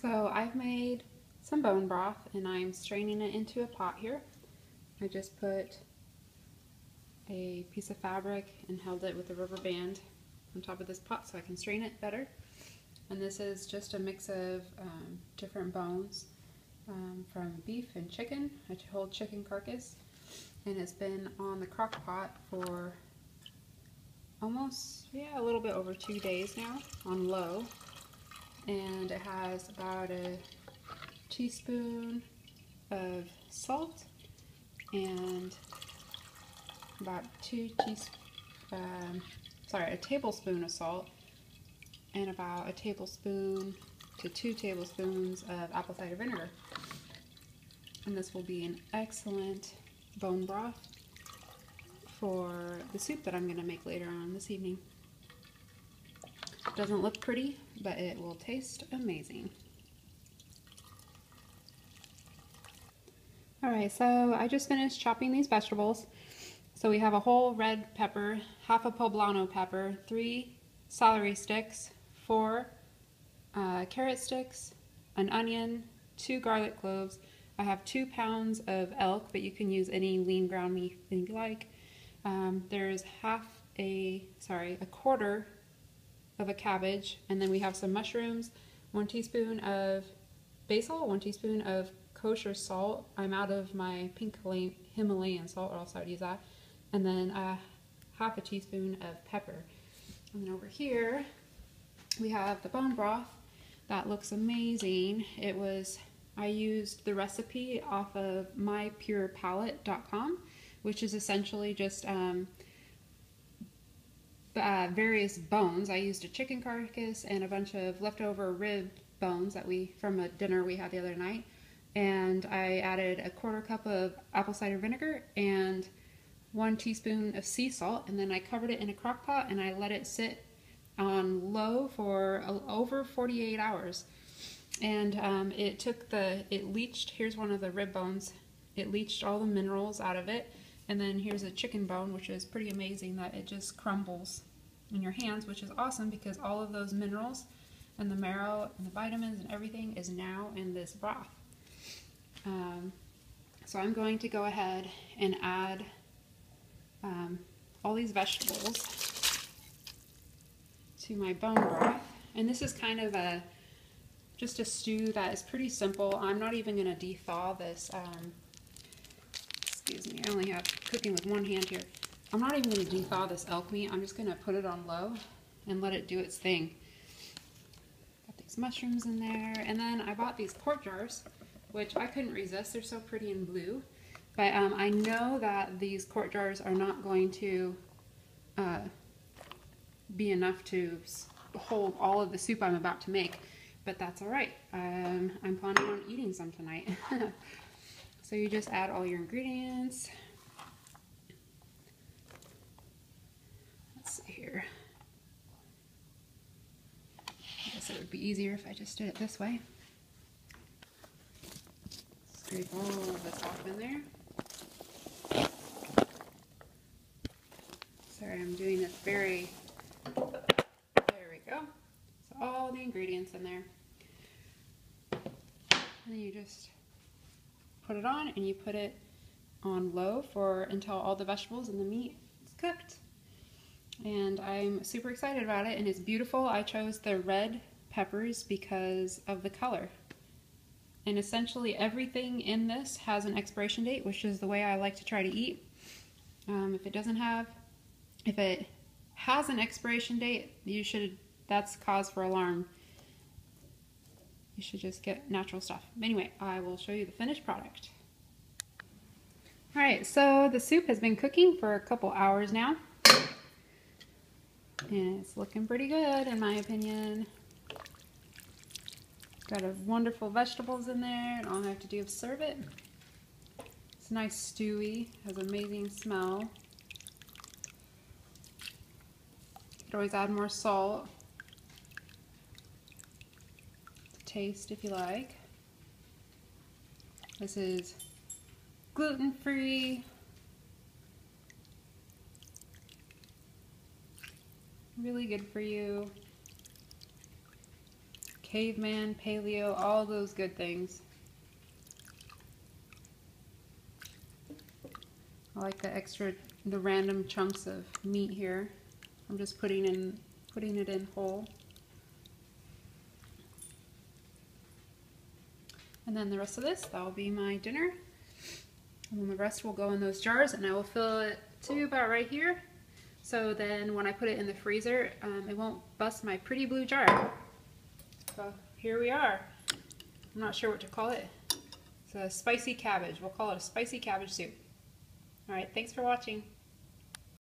So I've made some bone broth and I'm straining it into a pot here. I just put a piece of fabric and held it with a rubber band on top of this pot so I can strain it better. And this is just a mix of different bones from beef and chicken, a whole chicken carcass. And it's been on the crock pot for almost, a little bit over 2 days now on low. And it has about a teaspoon of salt and about a tablespoon of salt and about a tablespoon to 2 tablespoons of apple cider vinegar. And this will be an excellent bone broth for the soup that I'm going to make later on this evening. It doesn't look pretty, but it will taste amazing. Alright, so I just finished chopping these vegetables. So we have a whole red pepper, half a poblano pepper, 3 celery sticks, 4 carrot sticks, an onion, 2 garlic cloves. I have 2 pounds of elk, but you can use any lean ground meat that you like. There's a quarter of a cabbage, and then we have some mushrooms, 1 teaspoon of basil, 1 teaspoon of kosher salt. I'm out of my pink Himalayan salt, or else I would use that. And then half a teaspoon of pepper. And then over here, we have the bone broth. That looks amazing. I used the recipe off of mypurepalate.com, which is essentially just various bones. I used a chicken carcass and a bunch of leftover rib bones from a dinner we had the other night. And I added a 1/4 cup of apple cider vinegar and 1 teaspoon of sea salt, and then I covered it in a crock pot and I let it sit on low for over 48 hours. And it leached, here's one of the rib bones, it leached all the minerals out of it. And then here's a chicken bone, which is pretty amazing that it just crumbles in your hands, which is awesome because all of those minerals and the marrow and the vitamins and everything is now in this broth. So I'm going to go ahead and add all these vegetables to my bone broth. And this is kind of just a stew that is pretty simple. I'm not even going to de-thaw this. Excuse me, I only have cooking with one hand here. I'm not even going to de-thaw this elk meat. I'm just going to put it on low and let it do its thing. Got these mushrooms in there. And then I bought these quart jars, which I couldn't resist. They're so pretty and blue. But I know that these quart jars are not going to be enough to hold all of the soup I'm about to make. But that's alright. I'm planning on eating some tonight. So you just add all your ingredients. Let's see here. I guess it would be easier if I just did it this way. Scrape all of this off in there. Sorry, I'm doing this there we go. So all the ingredients in there. And then you just put it on and you put it on low until all the vegetables and the meat is cooked. And I'm super excited about it, and it's beautiful. I chose the red peppers because of the color. And essentially everything in this has an expiration date, which is the way I like to try to eat. If it has an expiration date, that's cause for alarm. You should just get natural stuff. Anyway, I will show you the finished product. Alright, so the soup has been cooking for a couple hours now. And it's looking pretty good in my opinion. Got a wonderful vegetables in there, and all I have to do is serve it. It's nice stewy, has amazing smell. You could always add more salt to taste if you like. This is gluten-free, really good for you. caveman, paleo, all those good things. I like the random chunks of meat here. I'm just putting it in whole. And then the rest of this, that will be my dinner. And then the rest will go in those jars, and I will fill it to about right here. So then when I put it in the freezer, it won't bust my pretty blue jar. So here we are. I'm not sure what to call it. It's a spicy cabbage. We'll call it a spicy cabbage soup. All right, thanks for watching.